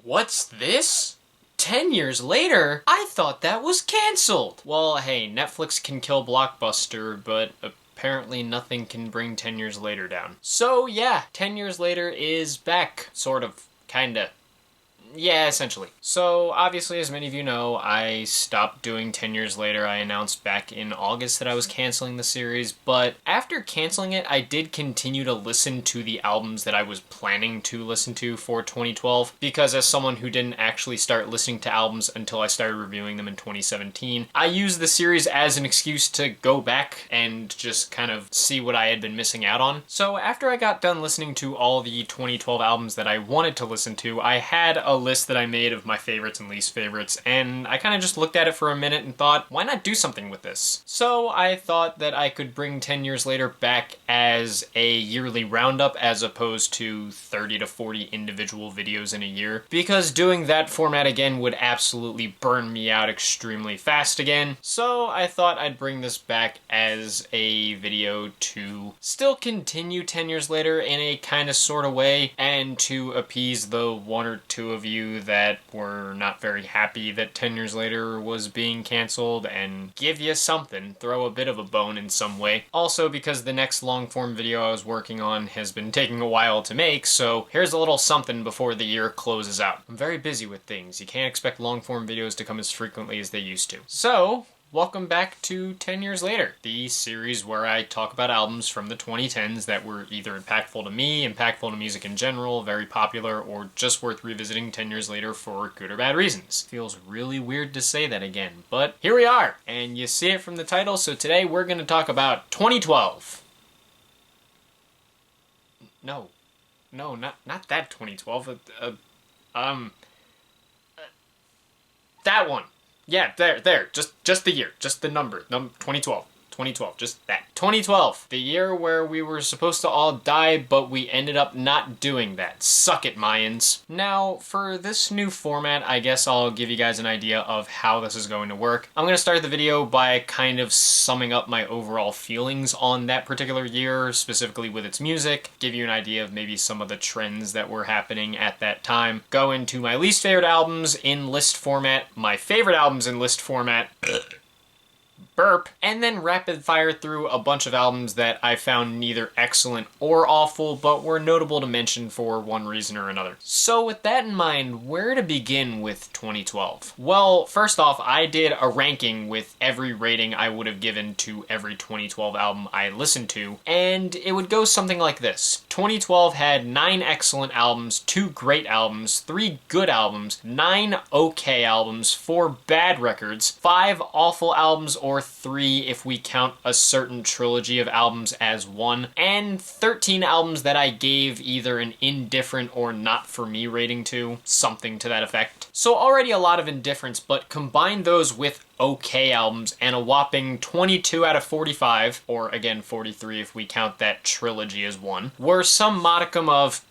What's this? 10 years later? I thought that was cancelled! Well, hey, Netflix can kill Blockbuster, but apparently nothing can bring 10 years later down. So yeah, 10 years later is back. Sort of. Kinda. Yeah, essentially. So, obviously, as many of you know, I stopped doing 10 years later. I announced back in August that I was canceling the series, but after canceling it, I did continue to listen to the albums that I was planning to listen to for 2012, because as someone who didn't actually start listening to albums until I started reviewing them in 2017, I used the series as an excuse to go back and just kind of see what I had been missing out on. So, after I got done listening to all the 2012 albums that I wanted to listen to, I had a list that I made of my favorites and least favorites, and I kind of just looked at it for a minute and thought, why not do something with this? So I thought that I could bring 10 years later back as a yearly roundup as opposed to 30 to 40 individual videos in a year, because doing that format again would absolutely burn me out extremely fast again. So I thought I'd bring this back as a video to still continue 10 years later in a kind of sort of way, and to appease the one or two of you that were not very happy that 10 years later was being canceled, and give you something, throw a bit of a bone in some way. Also because the next long form video I was working on has been taking a while to make, so here's a little something before the year closes out. I'm very busy with things. You can't expect long form videos to come as frequently as they used to. So, welcome back to 10 Years Later, the series where I talk about albums from the 2010s that were either impactful to me, impactful to music in general, very popular, or just worth revisiting 10 years later for good or bad reasons. Feels really weird to say that again, but here we are, and you see it from the title, so today we're going to talk about 2012. No, not that 2012, that one. Yeah, there. Just the year. Just the number. 2012. 2012. Just that. 2012. The year where we were supposed to all die, but we ended up not doing that. Suck it, Mayans. Now, for this new format, I guess I'll give you guys an idea of how this is going to work. I'm going to start the video by kind of summing up my overall feelings on that particular year, specifically with its music, give you an idea of maybe some of the trends that were happening at that time, go into my least favorite albums in list format, my favorite albums in list format, burp, and then rapid fire through a bunch of albums that I found neither excellent or awful, but were notable to mention for one reason or another. So with that in mind, where to begin with 2012? Well, first off, I did a ranking with every rating I would have given to every 2012 album I listened to, and it would go something like this. 2012 had 9 excellent albums, 2 great albums, 3 good albums, 9 okay albums, 4 bad records, 5 awful albums, or 3 if we count a certain trilogy of albums as one, and 13 albums that I gave either an indifferent or not for me rating to, something to that effect. So already a lot of indifference, but combine those with okay albums, and a whopping 22 out of 45, or again 43 if we count that trilogy as one, were some modicum of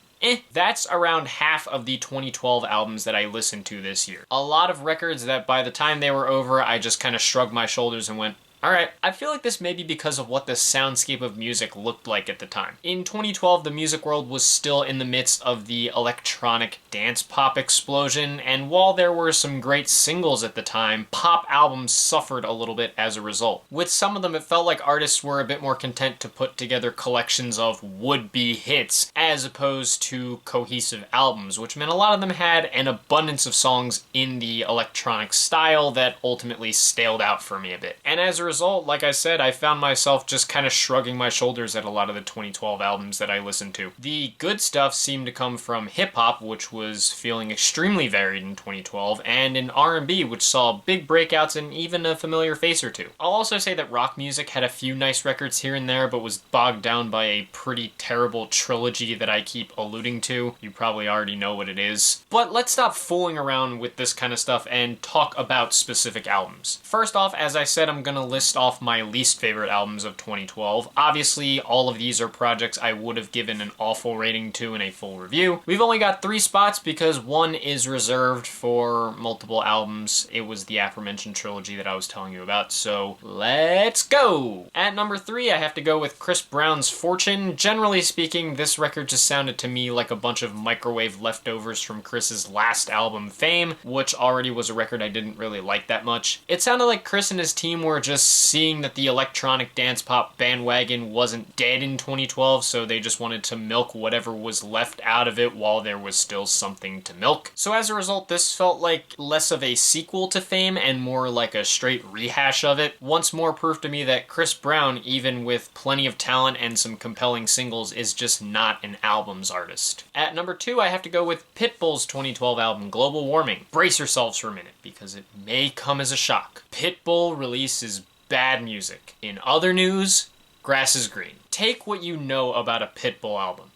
that's around half of the 2012 albums that I listened to this year. A lot of records that by the time they were over, I just kind of shrugged my shoulders and went, alright. I feel like this may be because of what the soundscape of music looked like at the time. In 2012, the music world was still in the midst of the electronic dance pop explosion, and while there were some great singles at the time, pop albums suffered a little bit as a result. With some of them, it felt like artists were a bit more content to put together collections of would-be hits, as opposed to cohesive albums, which meant a lot of them had an abundance of songs in the electronic style that ultimately staled out for me a bit. And as a result, like I said, I found myself just kind of shrugging my shoulders at a lot of the 2012 albums that I listened to. The good stuff seemed to come from hip-hop, which was feeling extremely varied in 2012, and in R&B, which saw big breakouts and even a familiar face or two. I'll also say that rock music had a few nice records here and there, but was bogged down by a pretty terrible trilogy that I keep alluding to. You probably already know what it is. But let's stop fooling around with this kind of stuff and talk about specific albums. First off, as I said, I'm gonna list list off my least favorite albums of 2012. Obviously, all of these are projects I would have given an awful rating to in a full review. We've only got 3 spots because one is reserved for multiple albums. It was the aforementioned trilogy that I was telling you about, so let's go! At number 3, I have to go with Chris Brown's Fortune. Generally speaking, this record just sounded to me like a bunch of microwave leftovers from Chris's last album, Fame, which already was a record I didn't really like that much. It sounded like Chris and his team were just seeing that the electronic dance pop bandwagon wasn't dead in 2012, so they just wanted to milk whatever was left out of it while there was still something to milk. So as a result, this felt like less of a sequel to Fame and more like a straight rehash of it. Once more proof to me that Chris Brown, even with plenty of talent and some compelling singles, is just not an albums artist. At number 2, I have to go with Pitbull's 2012 album, Global Warming. Brace yourselves for a minute, because it may come as a shock. Pitbull releases bad music. In other news, grass is green. Take what you know about a Pitbull album.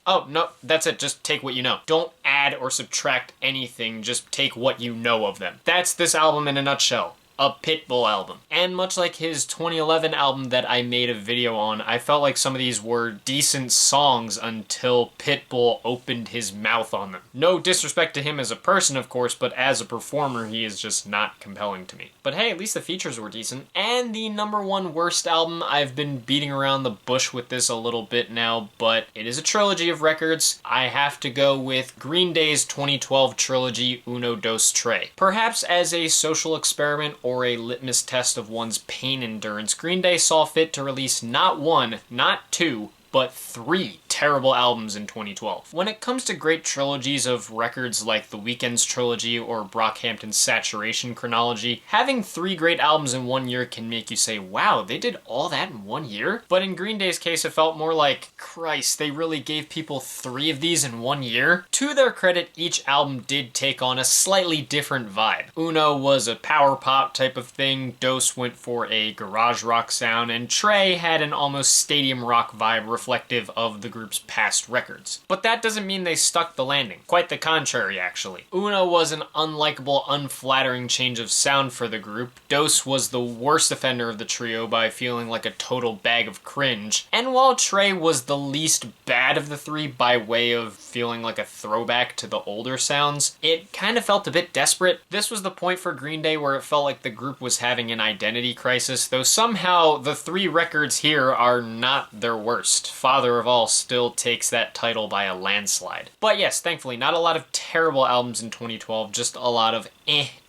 Oh, no, that's it. Just take what you know. Don't add or subtract anything. Just take what you know of them. That's this album in a nutshell. A Pitbull album. And much like his 2011 album that I made a video on, I felt like some of these were decent songs until Pitbull opened his mouth on them. No disrespect to him as a person, of course, but as a performer, he is just not compelling to me. But hey, at least the features were decent. And the number 1 worst album, I've been beating around the bush with this a little bit now, but it is a trilogy of records. I have to go with Green Day's 2012 trilogy, Uno Dos Tres. Perhaps as a social experiment or a litmus test of one's pain endurance, Green Day saw fit to release not 1, not 2, but 3 terrible albums in 2012. When it comes to great trilogies of records like The Weeknd's trilogy or Brockhampton's Saturation chronology, having 3 great albums in 1 year can make you say, wow, they did all that in 1 year? But in Green Day's case, it felt more like, Christ, they really gave people 3 of these in 1 year? To their credit, each album did take on a slightly different vibe. Uno was a power pop type of thing, Dos went for a garage rock sound, and Trey had an almost stadium rock vibe reflective of the group's past records. But that doesn't mean they stuck the landing. Quite the contrary, actually. Uno was an unlikable, unflattering change of sound for the group. Dos was the worst offender of the trio by feeling like a total bag of cringe. And while Trey was the least bad of the 3 by way of feeling like a throwback to the older sounds, it kind of felt a bit desperate. This was the point for Green Day where it felt like the group was having an identity crisis, though somehow the 3 records here are not their worst. Father of All still takes that title by a landslide. But yes, thankfully, not a lot of terrible albums in 2012, just a lot of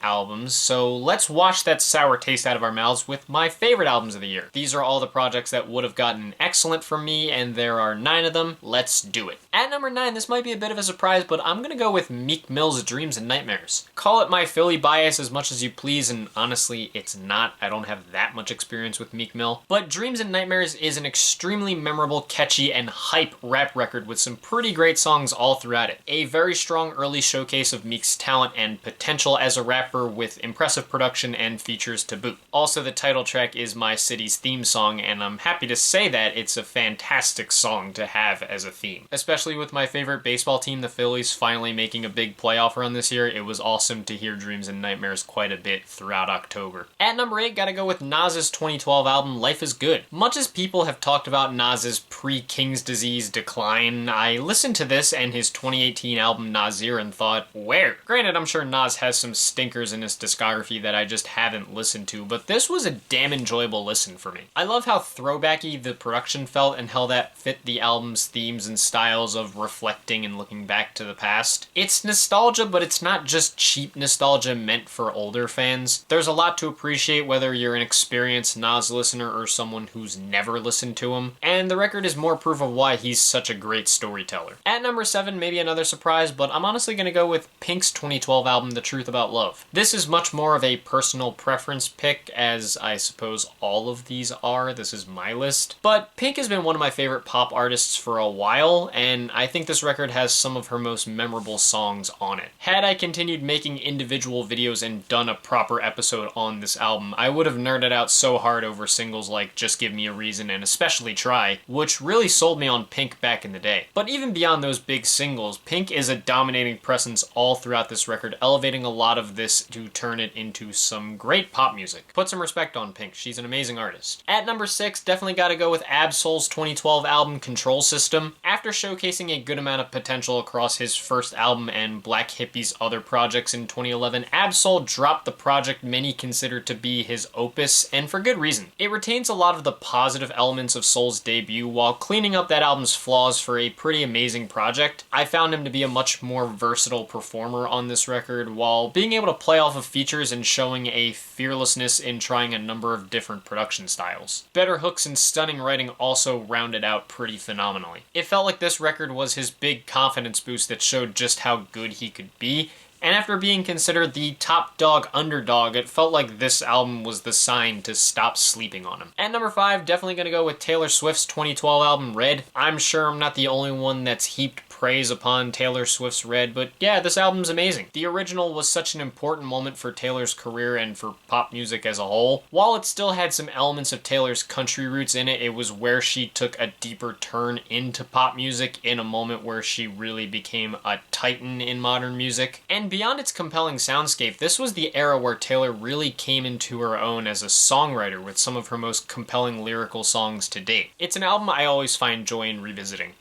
albums, so let's wash that sour taste out of our mouths with my favorite albums of the year. These are all the projects that would have gotten excellent from me, and there are 9 of them. Let's do it. At number 9, this might be a bit of a surprise, but I'm gonna go with Meek Mill's Dreams and Nightmares. Call it my Philly bias as much as you please, and honestly, it's not. I don't have that much experience with Meek Mill. But Dreams and Nightmares is an extremely memorable, catchy, and hype rap record with some pretty great songs all throughout it. A very strong early showcase of Meek's talent and potential as a rapper with impressive production and features to boot. Also, the title track is my city's theme song, and I'm happy to say that it's a fantastic song to have as a theme. Especially with my favorite baseball team, the Phillies, finally making a big playoff run this year, it was awesome to hear Dreams and Nightmares quite a bit throughout October. At number 8, gotta go with Nas's 2012 album, Life is Good. Much as people have talked about Nas's pre-King's Disease decline, I listened to this and his 2018 album Nasir and thought, where? Granted, I'm sure Nas has some stinkers in his discography that I just haven't listened to, but this was a damn enjoyable listen for me. I love how throwbacky the production felt and how that fit the album's themes and styles of reflecting and looking back to the past. It's nostalgia, but it's not just cheap nostalgia meant for older fans. There's a lot to appreciate whether you're an experienced Nas listener or someone who's never listened to him, and the record is more proof of why he's such a great storyteller. At number 7, maybe another surprise, but I'm honestly gonna go with Pink's 2012 album, The Truth About Love. This is much more of a personal preference pick, as I suppose all of these are. This is my list. But Pink has been one of my favorite pop artists for a while, and I think this record has some of her most memorable songs on it. Had I continued making individual videos and done a proper episode on this album, I would have nerded out so hard over singles like Just Give Me a Reason and especially Try, which really sold me on Pink back in the day. But even beyond those big singles, Pink is a dominating presence all throughout this record, elevating a lot of this lyrics to turn it into some great pop music. Put some respect on Pink, she's an amazing artist. At number 6, definitely gotta go with Ab-Soul's 2012 album Control System. After showcasing a good amount of potential across his first album and Black Hippie's other projects in 2011, Ab-Soul dropped the project many consider to be his opus, and for good reason. It retains a lot of the positive elements of Soul's debut while cleaning up that album's flaws for a pretty amazing project. I found him to be a much more versatile performer on this record, while being able to play off of features and showing a fearlessness in trying a number of different production styles. Better hooks and stunning writing also rounded out pretty phenomenally. It felt like this record was his big confidence boost that showed just how good he could be, and after being considered the top dog underdog, it felt like this album was the sign to stop sleeping on him. At number 5, definitely gonna go with Taylor Swift's 2012 album, R.E.D. I'm sure I'm not the only one that's heaped praise upon Taylor Swift's R.E.D, but yeah, this album's amazing. The original was such an important moment for Taylor's career and for pop music as a whole. While it still had some elements of Taylor's country roots in it, it was where she took a deeper turn into pop music in a moment where she really became a titan in modern music. And beyond its compelling soundscape, this was the era where Taylor really came into her own as a songwriter with some of her most compelling lyrical songs to date. It's an album I always find joy in revisiting.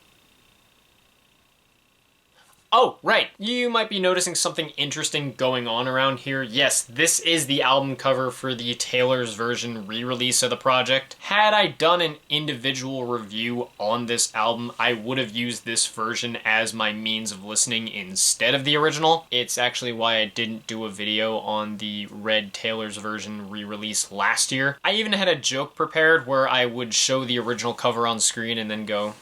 Oh, right. You might be noticing something interesting going on around here. Yes, this is the album cover for the Taylor's version re-release of the project. Had I done an individual review on this album, I would have used this version as my means of listening instead of the original. It's actually why I didn't do a video on the R.E.D. Taylor's version re-release last year. I even had a joke prepared where I would show the original cover on screen and then go,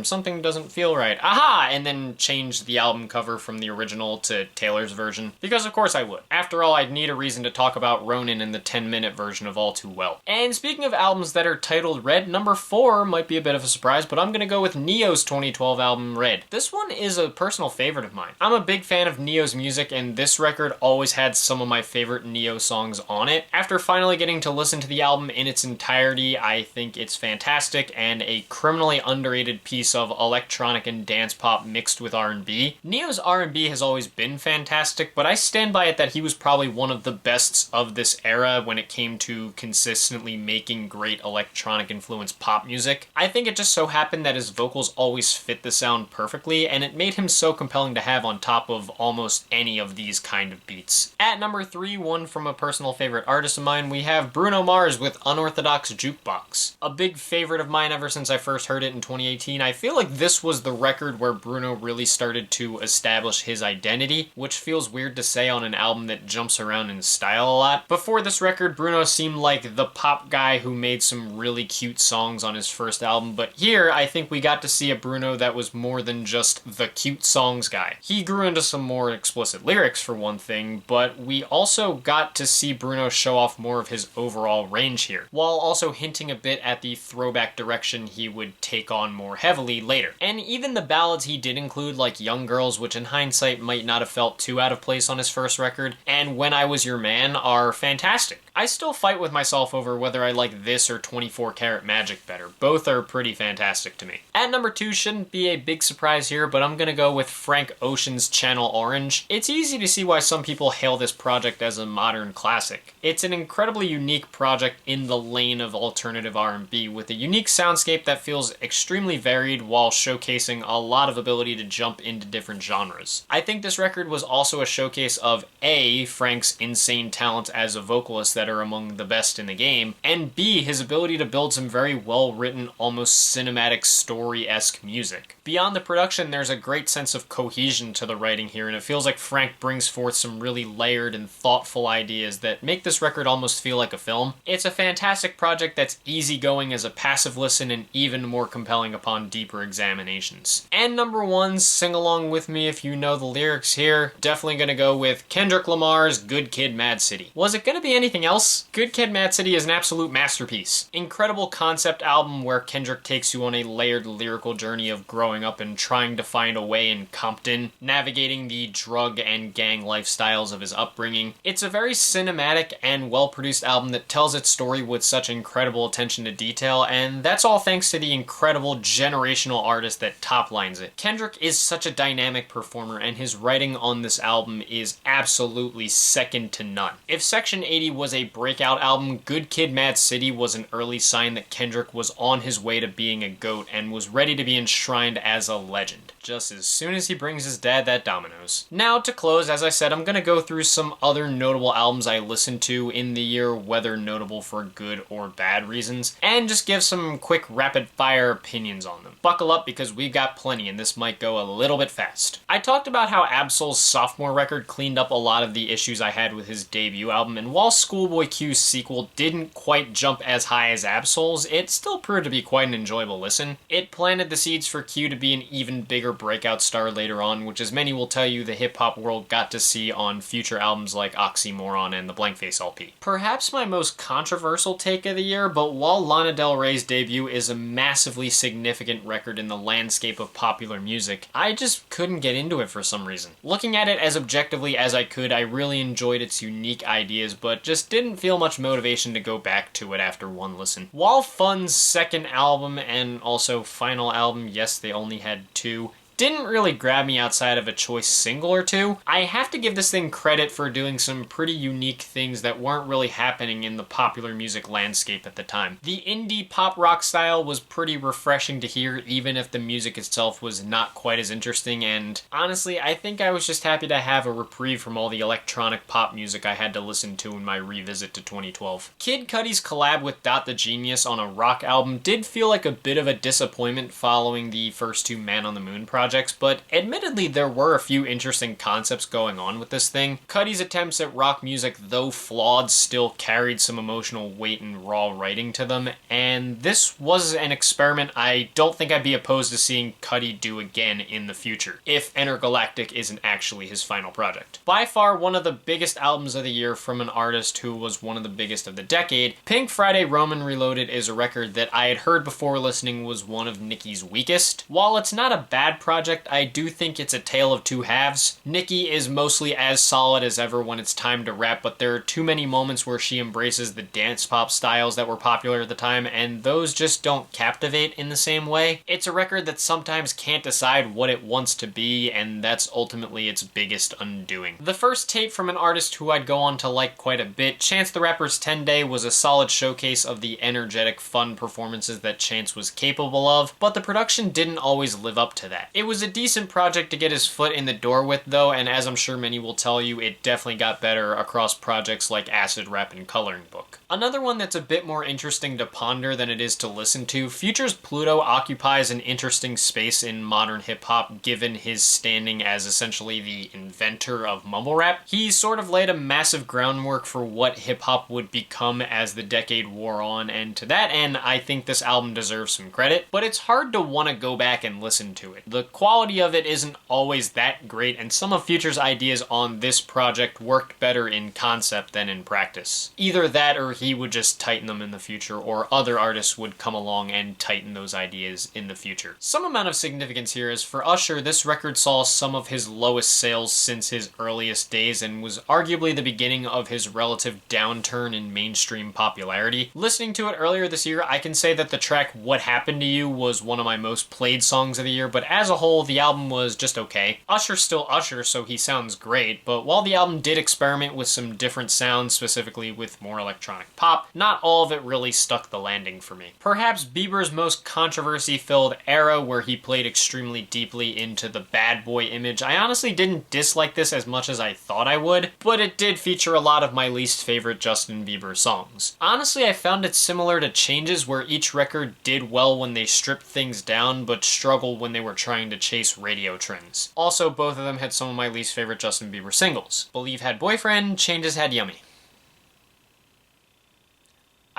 something doesn't feel right. Aha! And then change the album cover from the original to Taylor's version, because of course I would. After all, I'd need a reason to talk about Ronan in the 10-minute version of All Too Well. And speaking of albums that are titled R.E.D, number 4 might be a bit of a surprise, but I'm gonna go with Ne-Yo's 2012 album R.E.D. This one is a personal favorite of mine. I'm a big fan of Ne-Yo's music, and this record always had some of my favorite Ne-Yo songs on it. After finally getting to listen to the album in its entirety, I think it's fantastic and a criminally underrated piece of electronic and dance pop mixed with R&B. Ne-Yo's R&B has always been fantastic, but I stand by it that he was probably one of the best of this era when it came to consistently making great electronic influenced pop music. I think it just so happened that his vocals always fit the sound perfectly, and it made him so compelling to have on top of almost any of these kind of beats. At number 3, one from a personal favorite artist of mine, we have Bruno Mars with Unorthodox Jukebox. A big favorite of mine ever since I first heard it in 2018. I feel like this was the record where Bruno really started to establish his identity, which feels weird to say on an album that jumps around in style a lot. Before this record, Bruno seemed like the pop guy who made some really cute songs on his first album, but here I think we got to see a Bruno that was more than just the cute songs guy. He grew into some more explicit lyrics for one thing, but we also got to see Bruno show off more of his overall range here, while also hinting a bit at the throwback direction he would take on more heavily later. And even the ballads he did include, like Young Girls, which in hindsight might not have felt too out of place on his first record, and When I Was Your Man, are fantastic. I still fight with myself over whether I like this or 24 Karat Magic better. Both are pretty fantastic to me. At number 2 shouldn't be a big surprise here, but I'm gonna go with Frank Ocean's Channel Orange. It's easy to see why some people hail this project as a modern classic. It's an incredibly unique project in the lane of alternative R&B, with a unique soundscape that feels extremely varied while showcasing a lot of ability to jump into different genres. I think this record was also a showcase of A, Frank's insane talent as a vocalist that are among the best in the game, and B, his ability to build some very well-written, almost cinematic story-esque music. Beyond the production, there's a great sense of cohesion to the writing here, and it feels like Frank brings forth some really layered and thoughtful ideas that make this record almost feel like a film. It's a fantastic project that's easygoing as a passive listen and even more compelling upon deeper examinations. And number 1, sing along with me if you know the lyrics here, definitely gonna go with Kendrick Lamar's Good Kid, Mad City. Was it gonna be anything else? else, Good Kid, M.A.A.d City is an absolute masterpiece. Incredible concept album where Kendrick takes you on a layered lyrical journey of growing up and trying to find a way in Compton, navigating the drug and gang lifestyles of his upbringing. It's a very cinematic and well-produced album that tells its story with such incredible attention to detail, and that's all thanks to the incredible generational artist that top-lines it. Kendrick is such a dynamic performer, and his writing on this album is absolutely second to none. If Section 80 was a breakout album, Good Kid, M.A.A.d City was an early sign that Kendrick was on his way to being a GOAT and was ready to be enshrined as a legend, just as soon as he brings his dad that Domino's. Now, to close, as I said, I'm gonna go through some other notable albums I listened to in the year, whether notable for good or bad reasons, and just give some quick rapid-fire opinions on them. Buckle up because we've got plenty, and this might go a little bit fast. I talked about how Ab-Soul's sophomore record cleaned up a lot of the issues I had with his debut album, and while Schoolboy Q's sequel didn't quite jump as high as Ab-Soul's, it still proved to be quite an enjoyable listen. It planted the seeds for Q to be an even bigger breakout star later on, which as many will tell you the hip-hop world got to see on future albums like Oxymoron and the Blank Face LP. Perhaps my most controversial take of the year, but while Lana Del Rey's debut is a massively significant record in the landscape of popular music, I just couldn't get into it for some reason. Looking at it as objectively as I could, I really enjoyed its unique ideas, but just didn't feel much motivation to go back to it after one listen. While Fun's second album and also final album, yes, they only had two, didn't really grab me outside of a choice single or two, I have to give this thing credit for doing some pretty unique things that weren't really happening in the popular music landscape at the time. The indie pop rock style was pretty refreshing to hear, even if the music itself was not quite as interesting, and honestly, I think I was just happy to have a reprieve from all the electronic pop music I had to listen to in my revisit to 2012. Kid Cudi's collab with Dot the Genius on a rock album did feel like a bit of a disappointment following the first two Man on the Moon projects, but admittedly there were a few interesting concepts going on with this thing. Cudi's attempts at rock music, though flawed, still carried some emotional weight and raw writing to them, and this was an experiment I don't think I'd be opposed to seeing Cudi do again in the future, if Intergalactic isn't actually his final project. By far one of the biggest albums of the year from an artist who was one of the biggest of the decade, Pink Friday Roman Reloaded is a record that I had heard before listening was one of Nicki's weakest. While it's not a bad project, I do think it's a tale of two halves. Nicki is mostly as solid as ever when it's time to rap, but there are too many moments where she embraces the dance pop styles that were popular at the time, and those just don't captivate in the same way. It's a record that sometimes can't decide what it wants to be, and that's ultimately its biggest undoing. The first tape from an artist who I'd go on to like quite a bit, Chance the Rapper's 10 Day, was a solid showcase of the energetic, fun performances that Chance was capable of, but the production didn't always live up to that. It was a decent project to get his foot in the door with, though, and as I'm sure many will tell you, it definitely got better across projects like Acid Rap and Coloring Book. Another one that's a bit more interesting to ponder than it is to listen to, Future's Pluto occupies an interesting space in modern hip-hop given his standing as essentially the inventor of mumble rap. He sort of laid a massive groundwork for what hip-hop would become as the decade wore on, and to that end, I think this album deserves some credit, but it's hard to want to go back and listen to it. The quality of it isn't always that great, and some of Future's ideas on this project worked better in concept than in practice. Either that or he would just tighten them in the future, or other artists would come along and tighten those ideas in the future. Some amount of significance here is for Usher, this record saw some of his lowest sales since his earliest days and was arguably the beginning of his relative downturn in mainstream popularity. Listening to it earlier this year, I can say that the track What Happened to You was one of my most played songs of the year, but as a whole, the album was just okay. Usher's still Usher, so he sounds great, but while the album did experiment with some different sounds, specifically with more electronic pop, not all of it really stuck the landing for me. Perhaps Bieber's most controversy-filled era, where he played extremely deeply into the bad boy image, I honestly didn't dislike this as much as I thought I would, but it did feature a lot of my least favorite Justin Bieber songs. Honestly, I found it similar to Changes, where each record did well when they stripped things down, but struggled when they were trying to chase radio trends. Also, both of them had some of my least favorite Justin Bieber singles. Believe had Boyfriend, Changes had Yummy.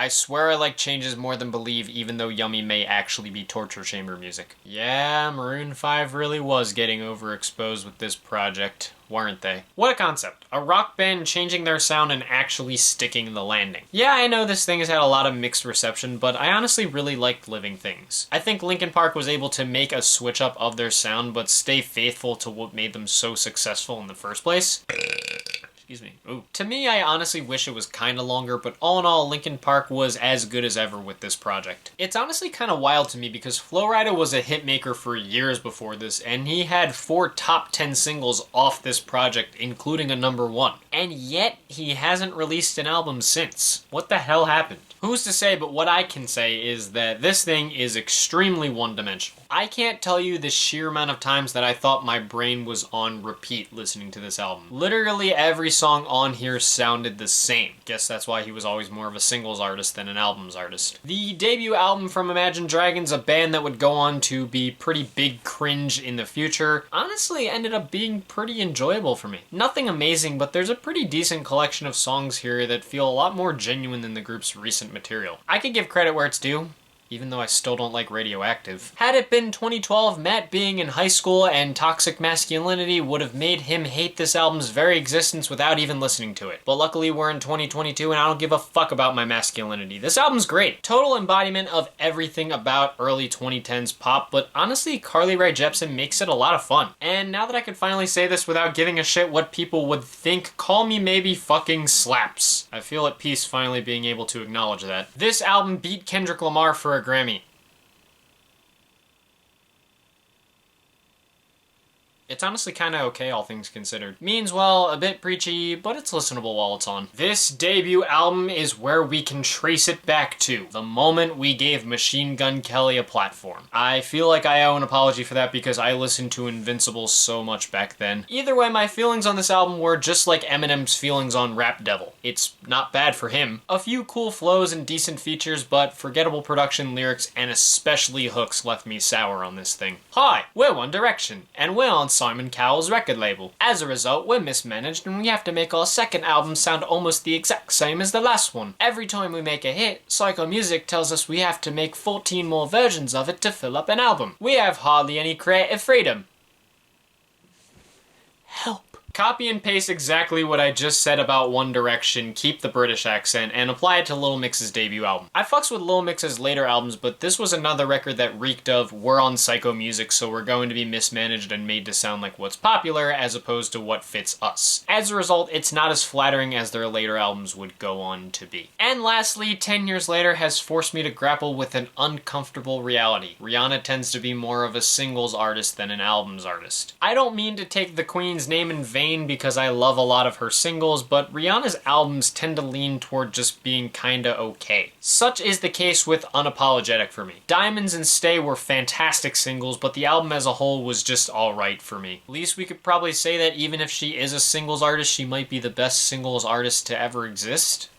I swear I like Changes more than Believe, even though Yummy may actually be torture chamber music. Yeah, Maroon 5 really was getting overexposed with this project, weren't they? What a concept. A rock band changing their sound and actually sticking the landing. Yeah, I know this thing has had a lot of mixed reception, but I honestly really liked Living Things. I think Linkin Park was able to make a switch up of their sound, but stay faithful to what made them so successful in the first place. Excuse me. Ooh. To me, I honestly wish it was kinda longer, but all in all, Linkin Park was as good as ever with this project. It's honestly kinda wild to me because Flo Rida was a hitmaker for years before this, and he had 4 top 10 singles off this project, including a #1. And yet, he hasn't released an album since. What the hell happened? Who's to say, but what I can say is that this thing is extremely one-dimensional. I can't tell you the sheer amount of times that I thought my brain was on repeat listening to this album. Literally every song on here sounded the same. Guess that's why he was always more of a singles artist than an albums artist. The debut album from Imagine Dragons, a band that would go on to be pretty big cringe in the future, honestly ended up being pretty enjoyable for me. Nothing amazing, but there's a pretty decent collection of songs here that feel a lot more genuine than the group's recent material. I could give credit where it's due, even though I still don't like Radioactive. Had it been 2012, Matt being in high school and toxic masculinity would have made him hate this album's very existence without even listening to it. But luckily we're in 2022 and I don't give a fuck about my masculinity. This album's great. Total embodiment of everything about early 2010s pop, but honestly Carly Rae Jepsen makes it a lot of fun. And now that I can finally say this without giving a shit what people would think, Call Me Maybe fucking slaps. I feel at peace finally being able to acknowledge that. This album beat Kendrick Lamar for a Grammy. It's honestly kinda okay, all things considered. Means, well, a bit preachy, but it's listenable while it's on. This debut album is where we can trace it back to the moment we gave Machine Gun Kelly a platform. I feel like I owe an apology for that because I listened to Invincible so much back then. Either way, my feelings on this album were just like Eminem's feelings on Rap Devil. It's not bad for him. A few cool flows and decent features, but forgettable production, lyrics, and especially hooks left me sour on this thing. Hi, we're One Direction, and we're on Simon Cowell's record label. As a result, we're mismanaged and we have to make our second album sound almost the exact same as the last one. Every time we make a hit, Psycho Music tells us we have to make 14 more versions of it to fill up an album. We have hardly any creative freedom. Help. Copy and paste exactly what I just said about One Direction, keep the British accent, and apply it to Lil Mix's debut album. I fucks with Lil Mix's later albums, but this was another record that reeked of, we're on Psycho Music, so we're going to be mismanaged and made to sound like what's popular as opposed to what fits us. As a result, it's not as flattering as their later albums would go on to be. And lastly, 10 years later has forced me to grapple with an uncomfortable reality. Rihanna tends to be more of a singles artist than an albums artist. I don't mean to take the Queen's name in vain because I love a lot of her singles, but Rihanna's albums tend to lean toward just being kinda okay. Such is the case with Unapologetic for me. Diamonds and Stay were fantastic singles, but the album as a whole was just alright for me. At least we could probably say that even if she is a singles artist, she might be the best singles artist to ever exist.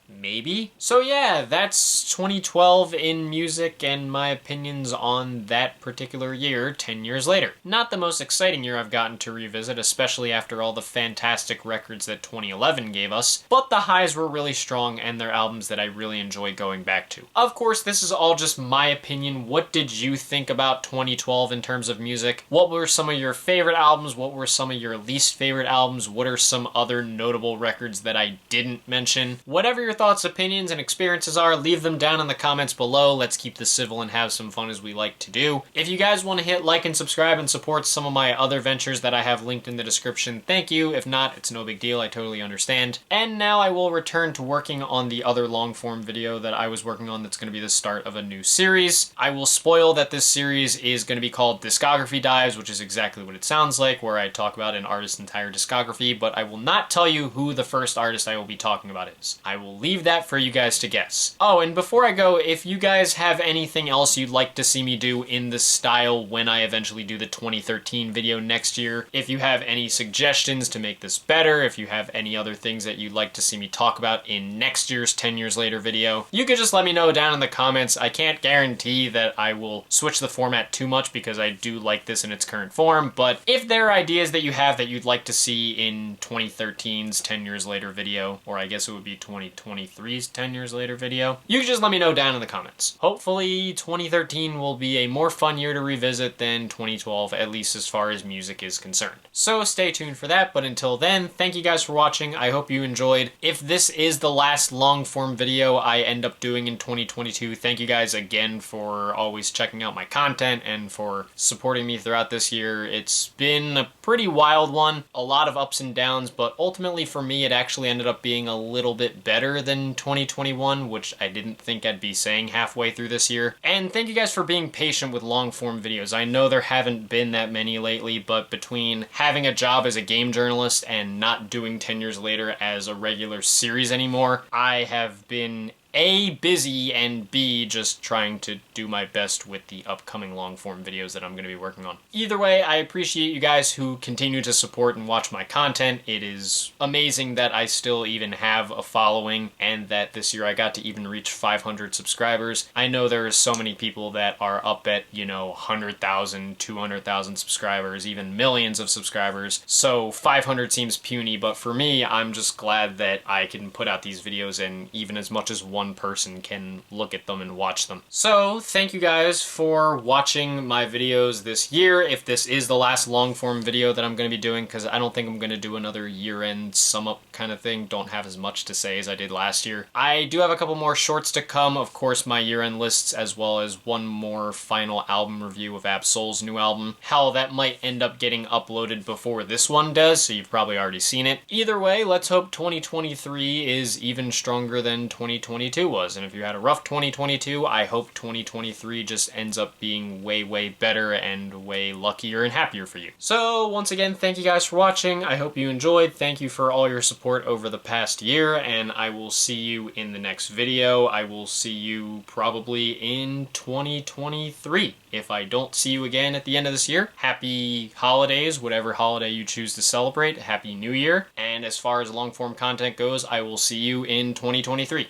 Maybe? So yeah, that's 2012 in music and my opinions on that particular year 10 years later. Not the most exciting year I've gotten to revisit, especially after all the fantastic records that 2011 gave us, but the highs were really strong and they're albums that I really enjoy going back to. Of course, this is all just my opinion. What did you think about 2012 in terms of music? What were some of your favorite albums? What were some of your least favorite albums? What are some other notable records that I didn't mention? Whatever your thoughts, opinions, and experiences are, leave them down in the comments below. Let's keep this civil and have some fun as we like to do. If you guys want to hit like and subscribe and support some of my other ventures that I have linked in the description, thank you. If not, it's no big deal. I totally understand. And now I will return to working on the other long form video that I was working on that's going to be the start of a new series. I will spoil that this series is going to be called Discography Dives, which is exactly what it sounds like, where I talk about an artist's entire discography, but I will not tell you who the first artist I will be talking about is. I will leave that for you guys to guess. Oh, and before I go, if you guys have anything else you'd like to see me do in this style when I eventually do the 2013 video next year, if you have any suggestions to make this better, if you have any other things that you'd like to see me talk about in next year's 10 years later video, you could just let me know down in the comments. I can't guarantee that I will switch the format too much because I do like this in its current form, but if there are ideas that you have that you'd like to see in 2013's 10 years later video, or I guess it would be 2020 2023's 10 years later video? You can just let me know down in the comments. Hopefully 2013 will be a more fun year to revisit than 2012, at least as far as music is concerned. So stay tuned for that, but until then, thank you guys for watching. I hope you enjoyed. If this is the last long form video I end up doing in 2022, thank you guys again for always checking out my content and for supporting me throughout this year. It's been a pretty wild one, a lot of ups and downs, but ultimately for me it actually ended up being a little bit better than 2021, which I didn't think I'd be saying halfway through this year. And thank you guys for being patient with long form videos. I know there haven't been that many lately, but between having a job as a game journalist and not doing 10 years later as a regular series anymore, I have been A, busy, and B, just trying to do my best with the upcoming long-form videos that I'm going to be working on. Either way, I appreciate you guys who continue to support and watch my content. It is amazing that I still even have a following and that this year I got to even reach 500 subscribers. I know there are so many people that are up at, 100,000, 200,000 subscribers, even millions of subscribers, so 500 seems puny, but for me, I'm just glad that I can put out these videos and even as much as one person can look at them and watch them. So thank you guys for watching my videos this year. If this is the last long form video that I'm going to be doing, because I don't think I'm going to do another year-end sum up kind of thing, don't have as much to say as I did last year. I do have a couple more shorts to come, of course my year-end lists, as well as one more final album review of Ab-Soul's new album. Hell, that might end up getting uploaded before this one does, so you've probably already seen it. Either way, let's hope 2023 is even stronger than 2022 was, and if you had a rough 2022, I hope 2023 just ends up being way, way better and way luckier and happier for you. So once again, thank you guys for watching. I hope you enjoyed. Thank you for all your support over the past year, and I will see you in the next video. I will see you probably in 2023. If I don't see you again at the end of this year, happy holidays, whatever holiday you choose to celebrate. Happy New Year. And as far as long form content goes, I will see you in 2023.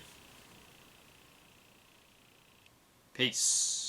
Peace.